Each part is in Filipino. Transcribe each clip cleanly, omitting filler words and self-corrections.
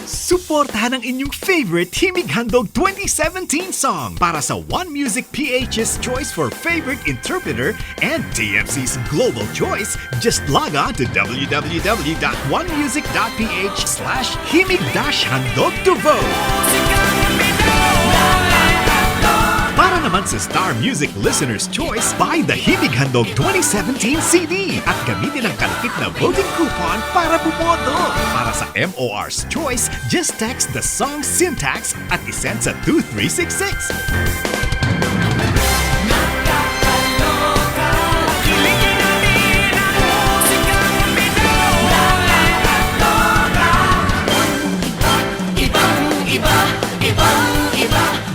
Suportahan ang inyong favorite Himig Handog 2017 song para sa One Music PH's choice for favorite interpreter and TFC's global choice. Just log on to www.onemusic.ph/himig-handog to vote. Para naman sa Star Music Listener's Choice, buy the Himig Handog 2017 CD at gamitin ang kalakip na voting coupon para bumoto. Para sa MOR's Choice, just text the song syntax at isend sa 2366.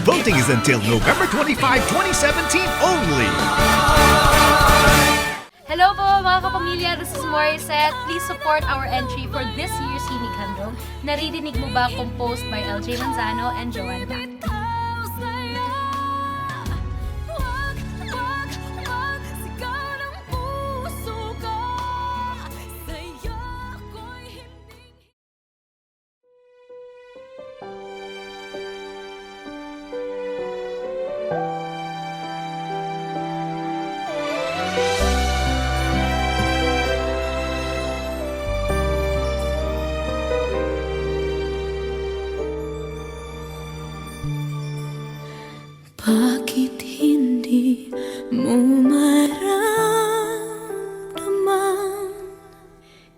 Voting is until November 25, 2017 only. Hello po mga kapamilya, this is Morissette. Please support our entry for this year's Himig Handog. Naririnig mo ba composed by LJ Manzano and Joanne Dac. Bakit hindi mo maramdaman?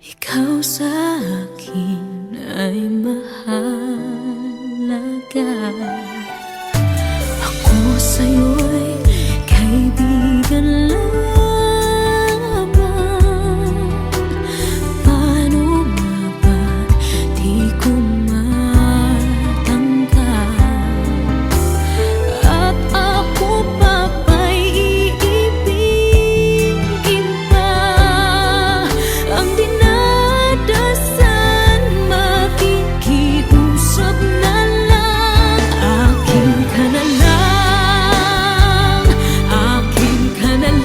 Ikaw sa akin ay mahalaga. Ako sa'yo'y kaibigan lamang. Paano nga ba di ko ka na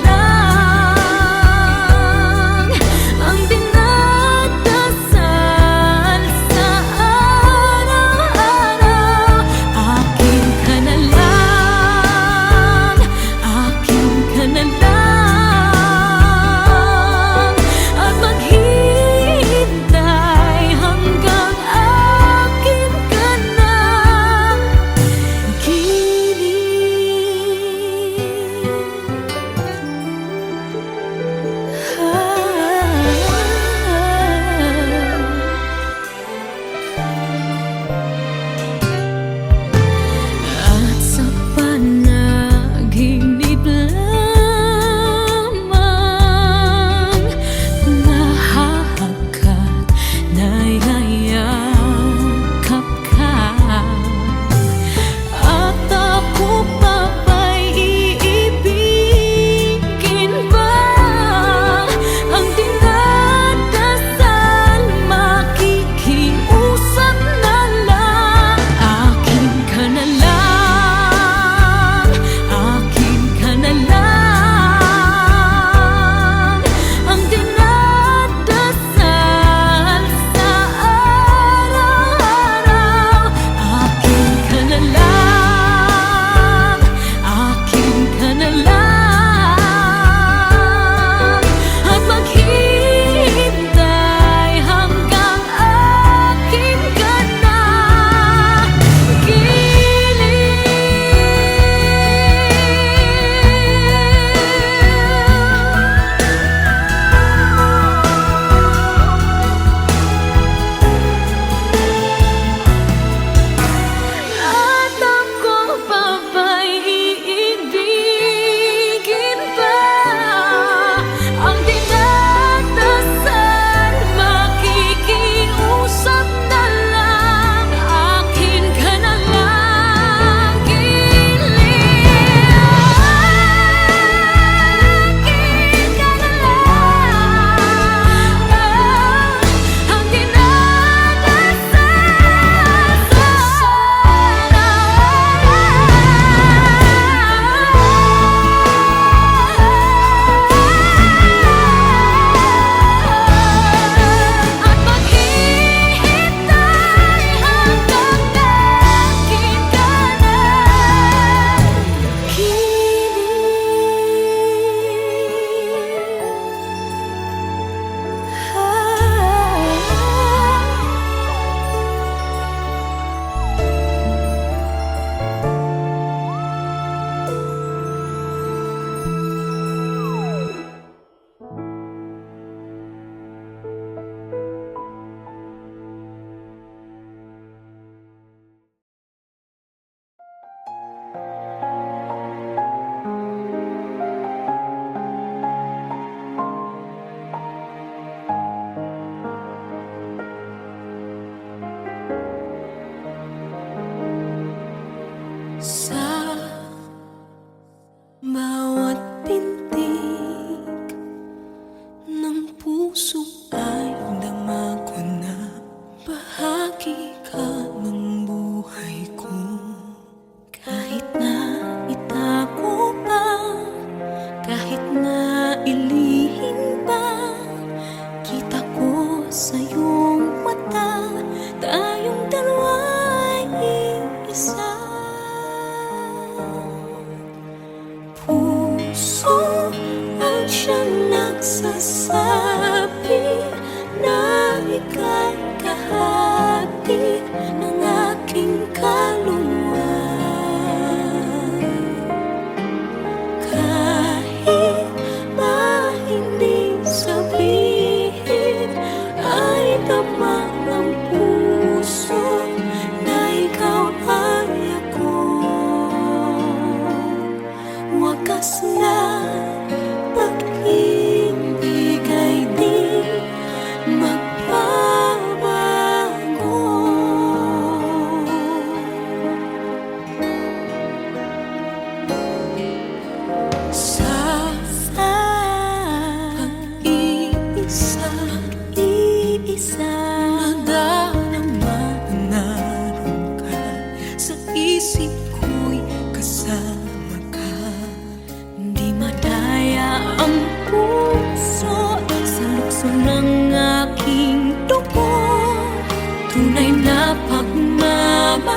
tunay na pagmamahal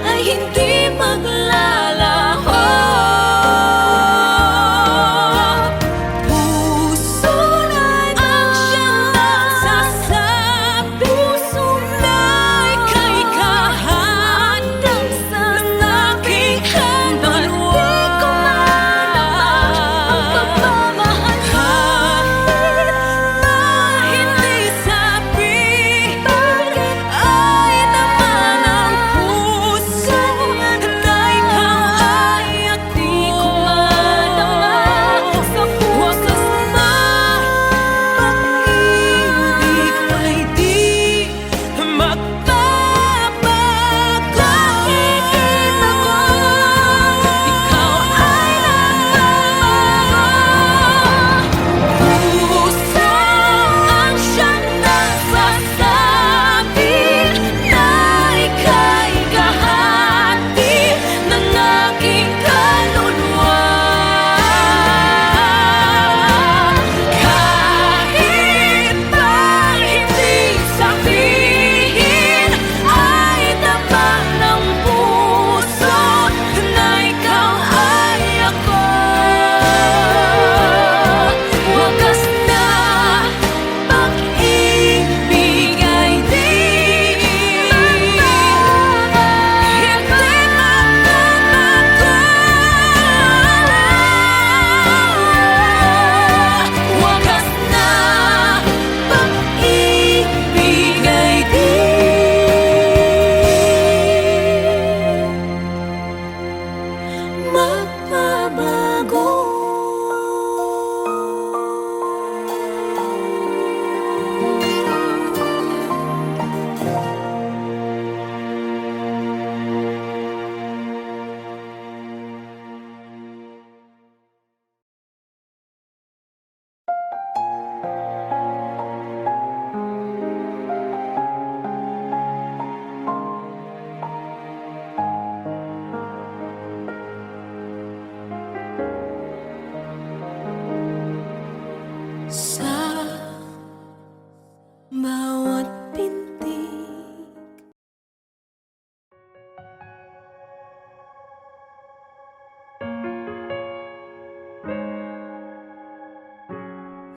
ay hindi maglalaho. Puso na ang siyang nagsasabi, puso na'y kay kahandang sa aking kaluluwa. Sa bawat pintig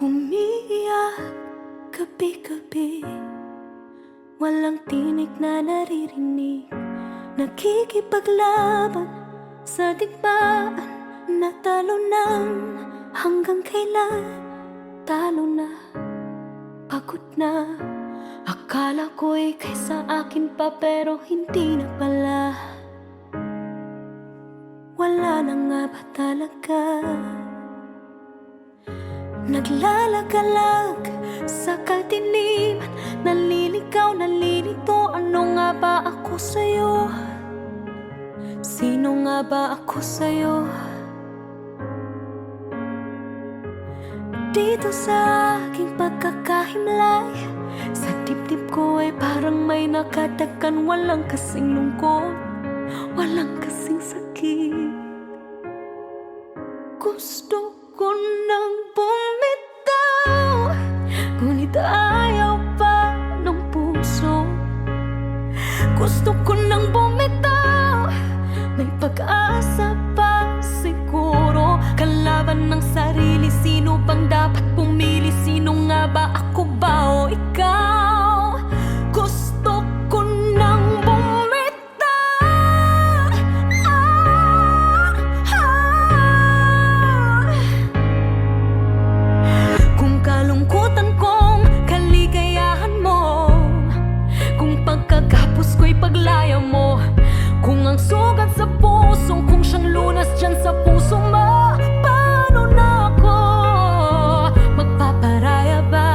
umiiyak gabi-gabi, walang tinig na naririnig, nakikipaglaban sa digmaan, natalunan hanggang kailan. Talo na, pagod na. Akala ko'y kaysa akin pa, pero hindi na pala. Wala na nga ba talaga? Naglalagalag sa kadiliman, naliligaw, nalilito. Ano nga ba ako sa'yo? Sino nga ba ako sa'yo? Dito sa aking pagkakahimlay, sa dibdib ko ay parang may nakatakan. Walang kasing lungkot, walang kasing sakit. Gusto ko nang bumitaw, ngunit ayaw pa ng puso. Gusto ko nang bumitaw, may pag-asa pa siguro. Kalaban ng sarili, sino bang dapat pumili? Sino nga ba, ako ba o ikaw? Gusto ko nang bumitaw. Kung kalungkutan kong kaligayahan mo, kung pagkagapos ko'y paglaya mo, kung ang sugat sa puso, kung siyang lunas dyan sa puso mo, paano na ako magpaparaya ba?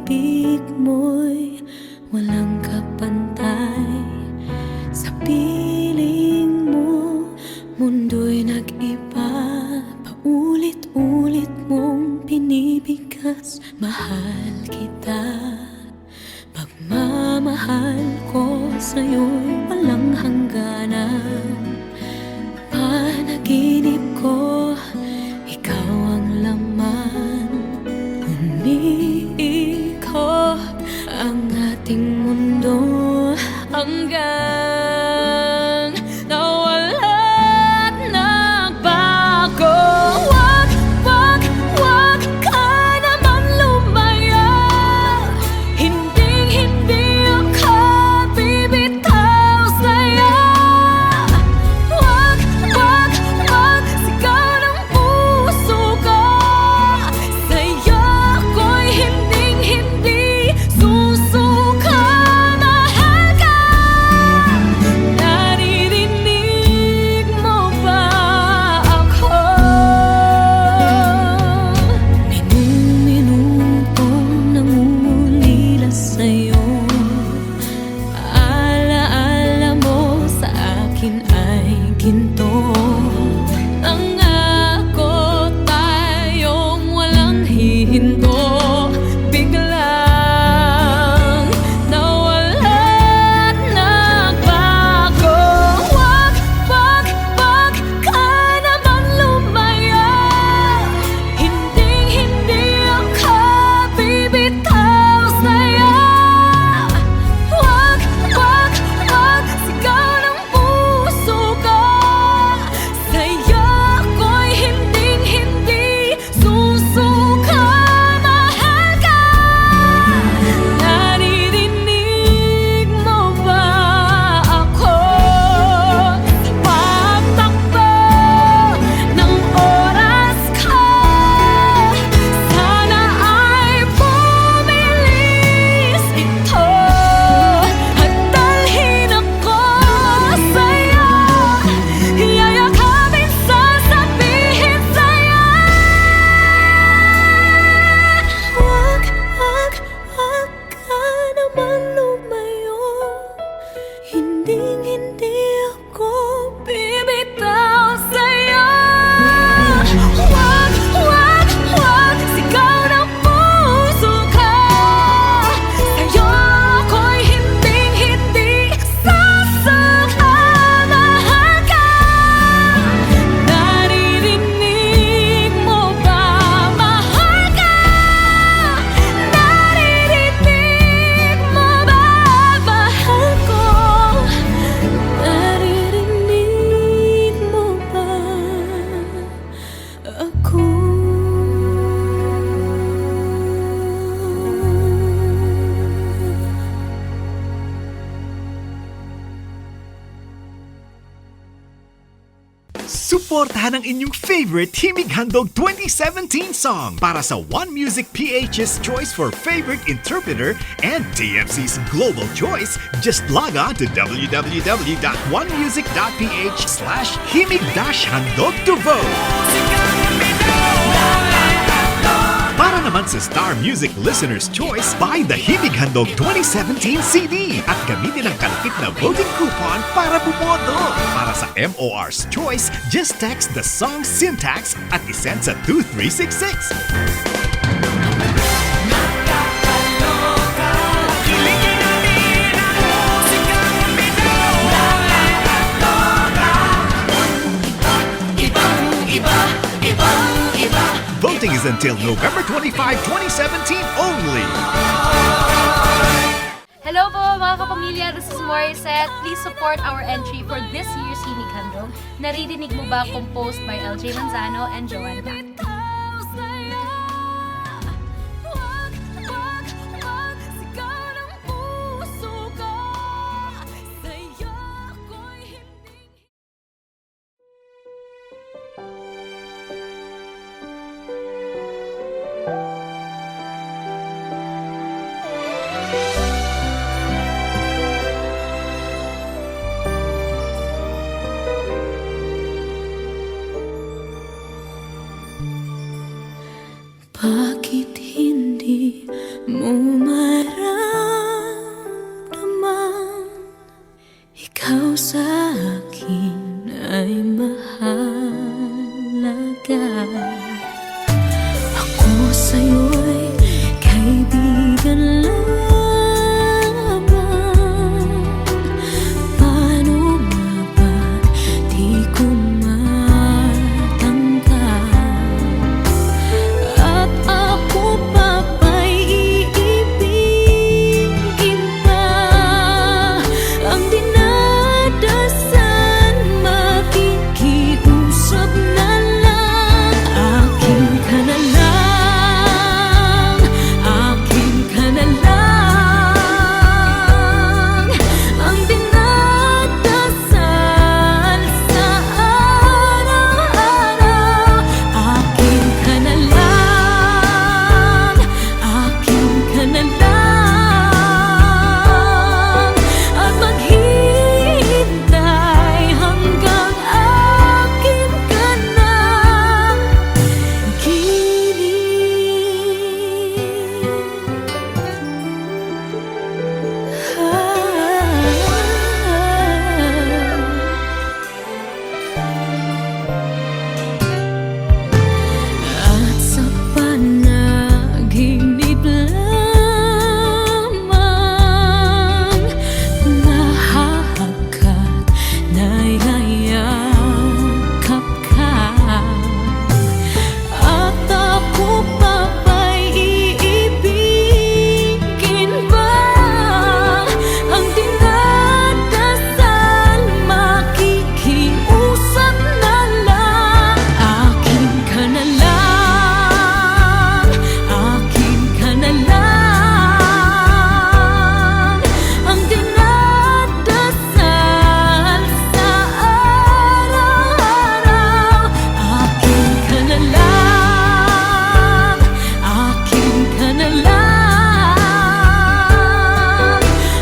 pag-ibig mo'y walang kapantay. Sa piling mo, mundo'y nag-iba. Paulit-ulit mong pinibigkas, mahal kita. Pagmamahal ko sa'yo'y walang hangganan. Panaginip ko, ikaw ang laman. Umiikot ang ating mundo hanggang nawala't nagbago. Wag, wag, wag ka naman lumayo. Hindi ako bibitaw sa'yo. Wag, wag, wag, sigaw ng puso ko. Sa'yo ako'y hindi susuka. Mahal ka. Naririnig mo ba ako? Minu-minutong nangungulila sa'yo. Alaala mo sa akin ay ginto. Nangako tayong walang hihinto. Biglang nawala't nagbago. Wag, wag, wag ka naman lumayo. Hindi ako bibitaw sa'yo. Wag, wag, wag, sigaw ng puso ko. Sa'yo ako'y hindi susuka. Mahal ka. Naririnig mo ba ako? Pagtakbo ng oras ko, sana ay bumilis ito. At dalhin ako sa'yo. Yayakapin, sasabihin sa'yo. Wag, wag, wag ka naman lumayo. Hindi ako bibitaw sa'yo. Wag, wag, wag, sigaw ng puso ko. Sa'yo ako'y hindi sasuka. Mahal ka. Naririnig mo ba? Mahal ka. Naririnig mo ba? Mahal ko. Naririnig mo ba ako? Suportahan ang inyong favorite Himig Handog 2017 song para sa One Music PH's choice for favorite interpreter and TFC's global choice. Just log on to www.onemusic.ph/himig-handog to vote. Para naman sa Star Music Listener's Choice, buy the Himig Handog 2017 CD at gamitin ang kalakip na voting coupon para bumoto. Para sa MOR's Choice, just text the song syntax at isend sa 2366. Voting is until November 25, 2017 only. Hello po mga kapamilya, this is Morissette. Please support our entry for this year's Himig Handog. Naririnig mo ba composed by LJ Manzano and Joan Dac. mo maramdaman, ikaw sa akin ay mahalaga. Ako sa'yo'y kaibigan lamang. Paano nga ba di ko matanggap? At ako pa ba'y iibigin pa? Ang dinadasan, makikiusap na lang. Akin ka na lang, akin ka na lang. Ang dinadasal sa araw-araw. Akin ka na lang, akin ka na lang. At maghihintay hanggang akin ka na at sa panaginip lamang, nahahagkat, nayayakap ka. At ako pa ba'y iibigin ba? Ang dinadasal, makikiusap na lang. Akin ka na lang, akin ka na lang. Ang dinadasal sa araw-araw. Akin ka na lang, akin ka na lang.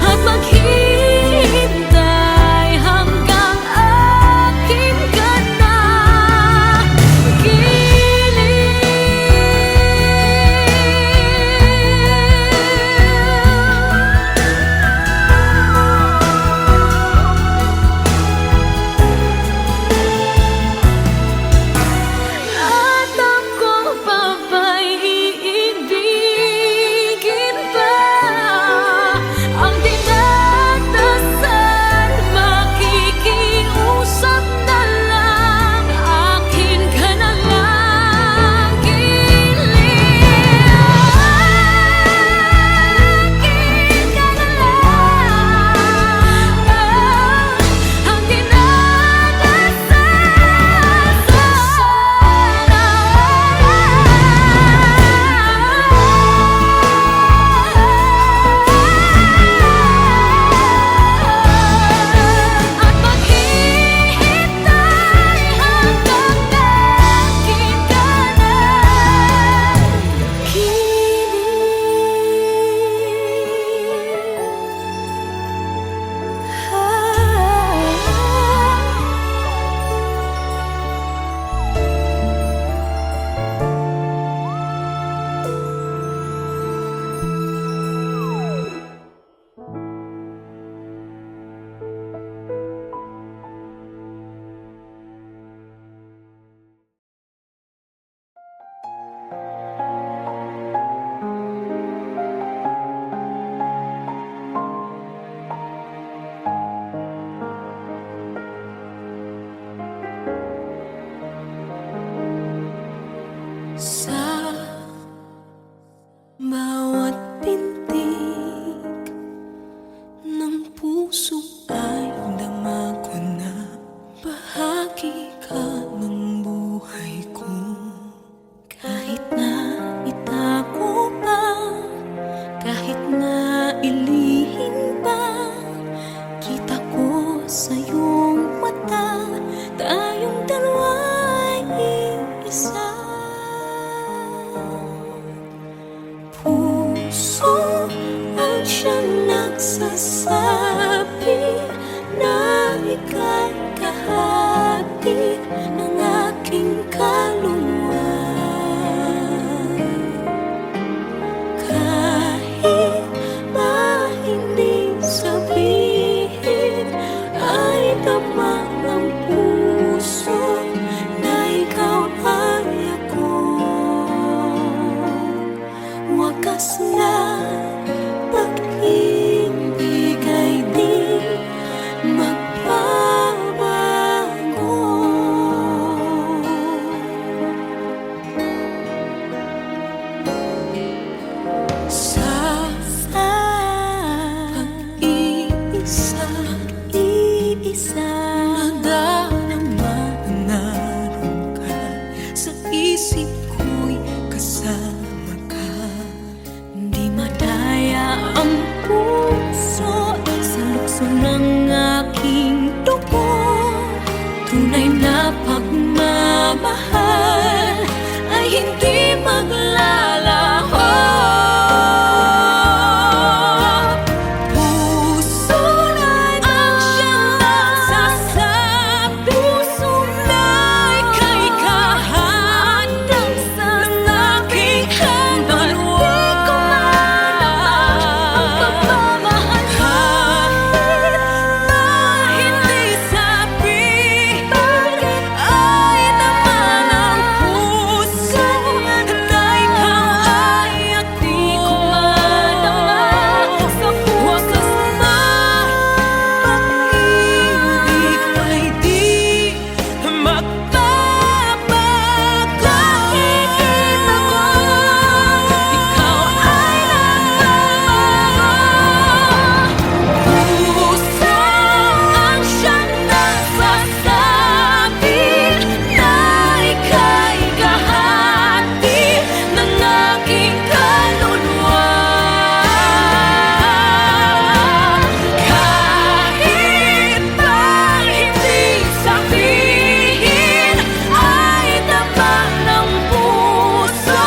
At maghihintay hanggang akin ka na at ako pa ba'y iibigin pa? Ang dinadasal, makikiusap na lang. Akin ka na lang, giliw. Akin ka na lang. Ang dinadasal sa at maghihintay hanggang akin ka na sa bawat pintig ng puso ay dama ko na bahagi ka ng buhay ko. Kahit na itago pa, kahit na ilihim pa, kita ko sa iyong mata, tayong dalawa'y iisa. Puso wakas na pag-ibig ay di magbabago. Sa pag-iisa nadarama na naroon ka sa isip ko'y kasama ka. Di madaya ang puso sa lukso ng aking dugo. Tunay na pagmamahal ay hindi maglalaho. Puso na ang siyang nagsasabi, puso na'y kay kahandang sa aking kaluluwa. Kahit na hindi sabihin ay naman ang puso na ikaw ay di ko madama. Sa wakas na pag-ibig ay di magbabago. Nakikita ko ikaw ay nagbabago. Puso ang siyang nagsasabi na ika'y kahati ng aking kaluluwa. Kahit pa hindi sabihin ay tapat ng puso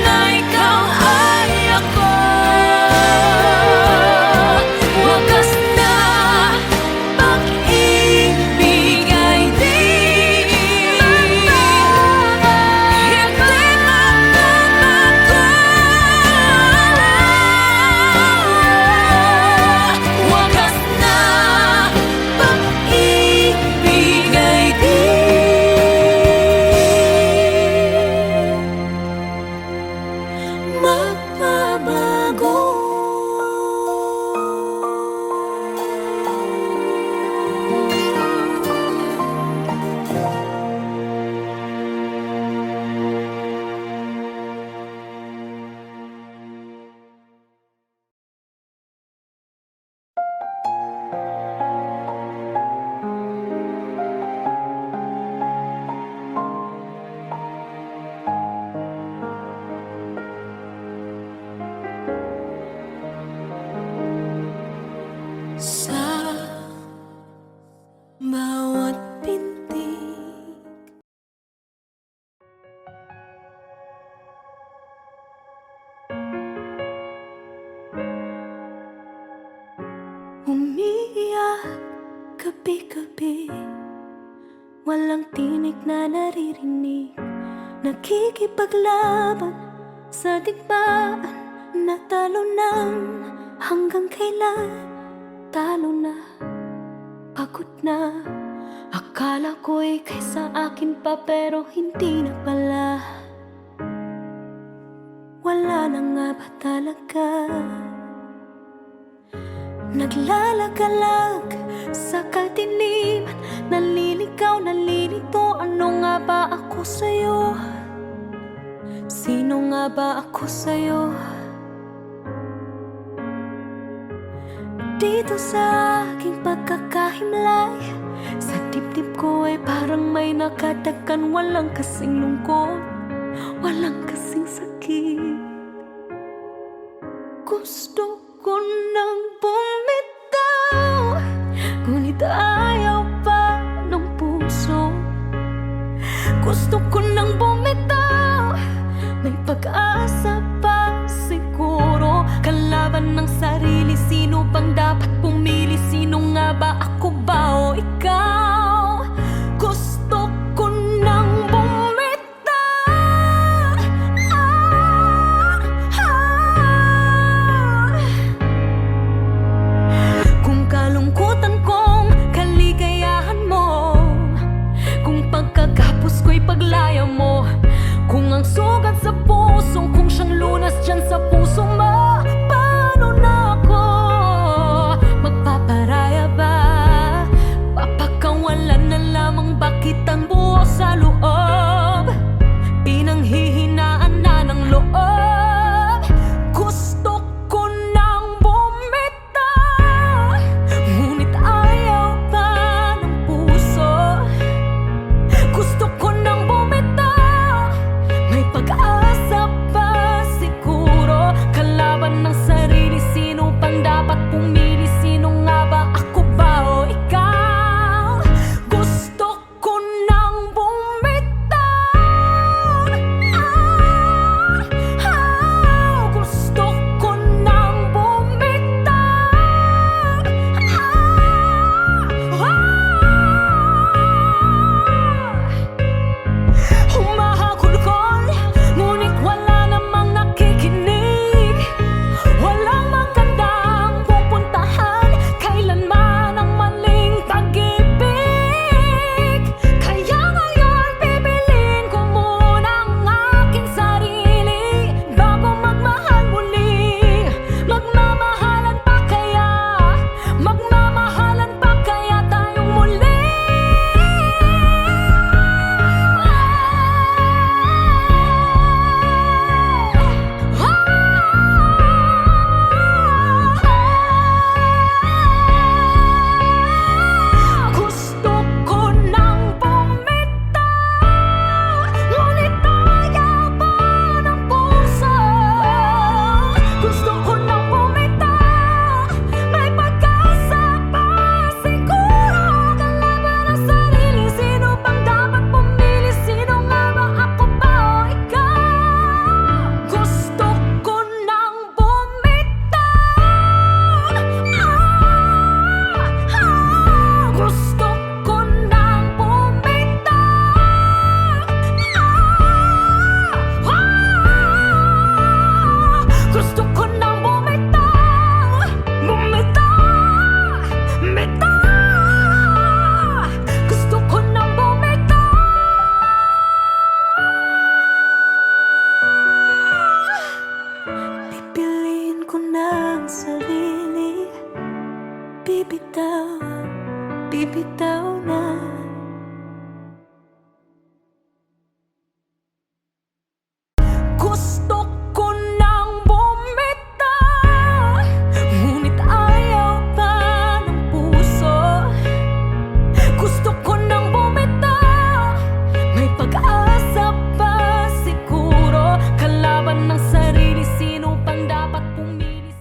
na ikaw ay ako. Wakas na pag-ibig ay di magbabago. Wakas na pag-ibig ay di magbabago. Sa bawat pintig umiiyak gabi-gabi, walang tinig na naririnig, nakikipaglaban sa digmaan, natalunan hanggang kailan. Talo na, pagod na. Akala ko'y kaysa akin pa pero hindi na pala. Wala na nga ba talaga? Naglalagalag sa kadiliman, naliligaw, nalilito. Ano nga ba ako sa'yo? Sino nga ba ako sa'yo? Dito sa aking pagkakahimlay, sa dibdib ko ay parang may nakatakan. Walang kasing lungkot, walang kasing sakit. Gusto ko nang bumitaw, ngunit ayaw pa ng puso. Gusto ko nang bumitaw, may pag-asa pa siguro. Kalaban ng sarili, sino bang dapat pumili? Sino nga ba, ako ba o ikaw? Gusto ko nang bumitaw. Kung kalungkutan kong kaligayahan mo, kung pagkagapos ko'y paglaya mo, kung ang sugat sa puso, kung siyang lunas dyan sa puso Kalaban ng sarili, sino pang dapat pumili? Sino nga ba, ako ba o ikaw? Gusto ko nang bumitaw. Gusto ko nang bumitaw. Humahagulgol, ngunit wala namang nakikinig. Walang magandang pupuntahan, kailanman ang maling pag-ibig. Kaya ngayon pipiliin ko muna ang aking sarili bago magmahal muli. Magmamahalan pa kaya? Magmamahalan pa kaya tayong muli? Gusto ko nang bumitaw, ngunit ayaw pa ng puso. Gusto ko nang bumitaw, may pag-asa pa siguro. Kalaban ang sarili, sino pang dapat pumili? Sino nga ba, ako ba o ikaw? Gusto ko nang bumitaw. Gusto ko nang bumitaw. Gusto ko nang bumitaw. Bumitaw. Bitaw. Gusto ko nang bumitaw. Pipiliin ko ng sarili. Bibitaw, bibitaw na. Gusto ko nang bumitaw, ngunit ayaw pa ng puso. Gusto ko nang bumitaw, may pag-asa pa siguro. Kalaban ng sarili, sino pang dapat pumili?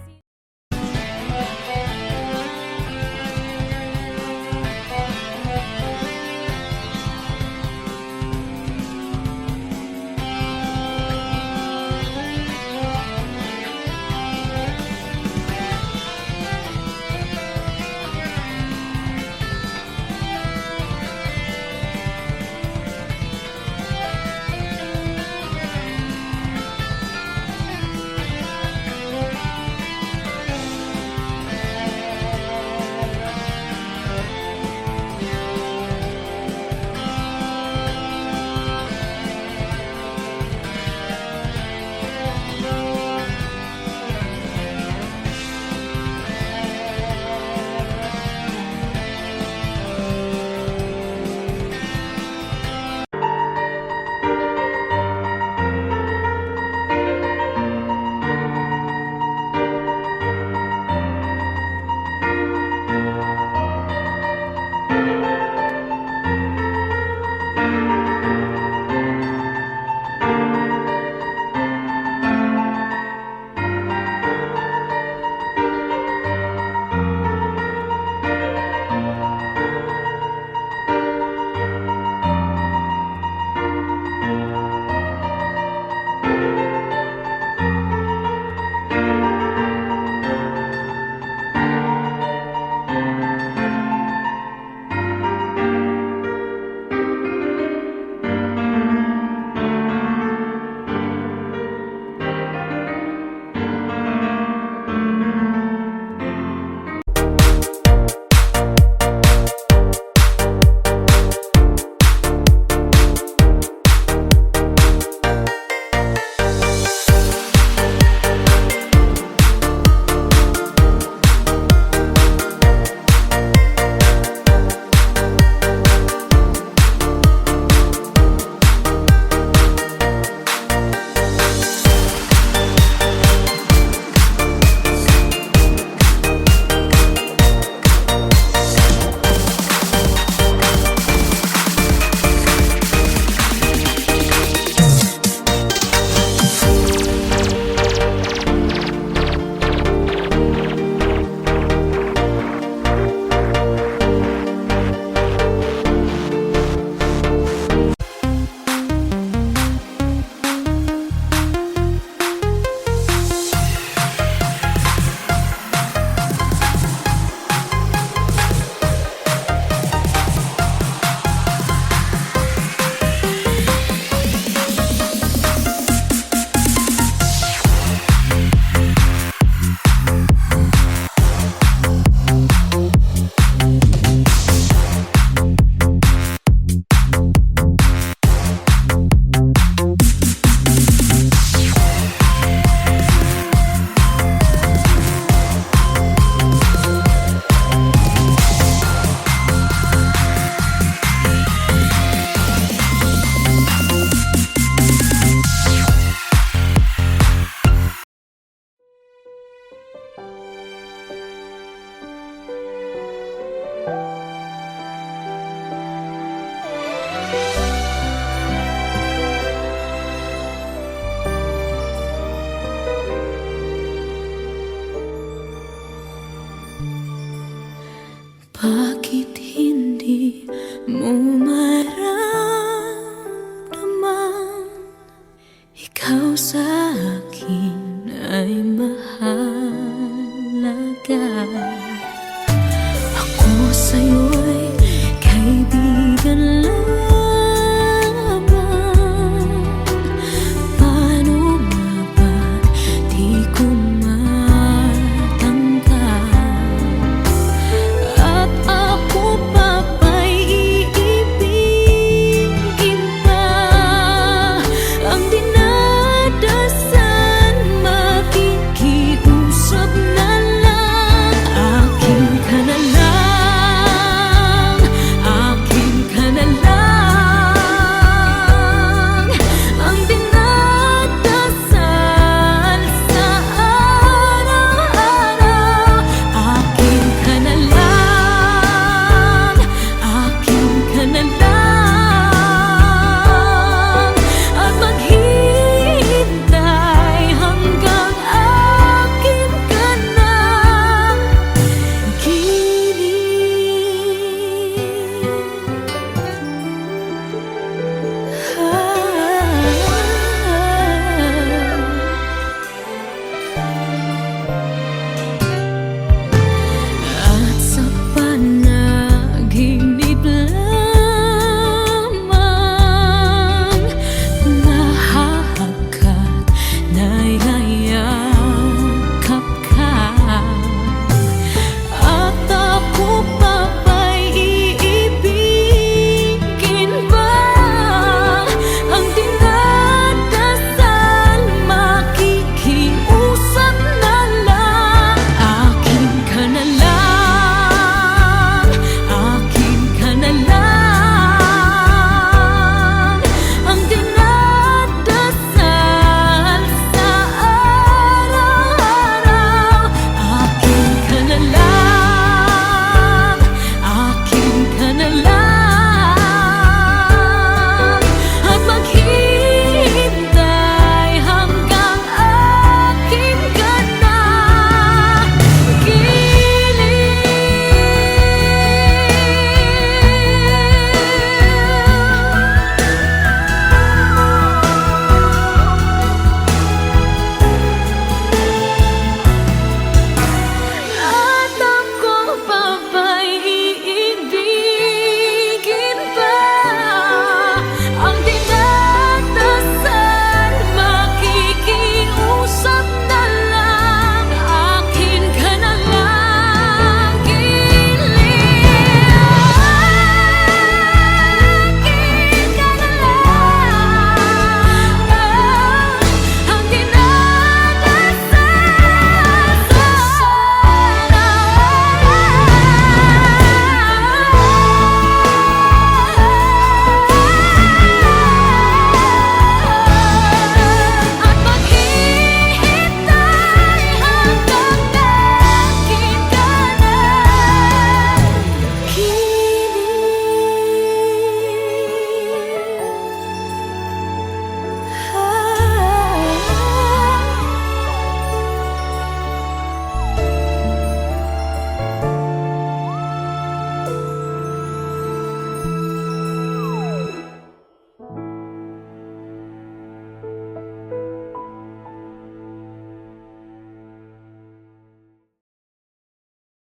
Bakit hindi mo maramdaman ikaw sa akin ay mahalaga? Ako sa'yo'y kaibigan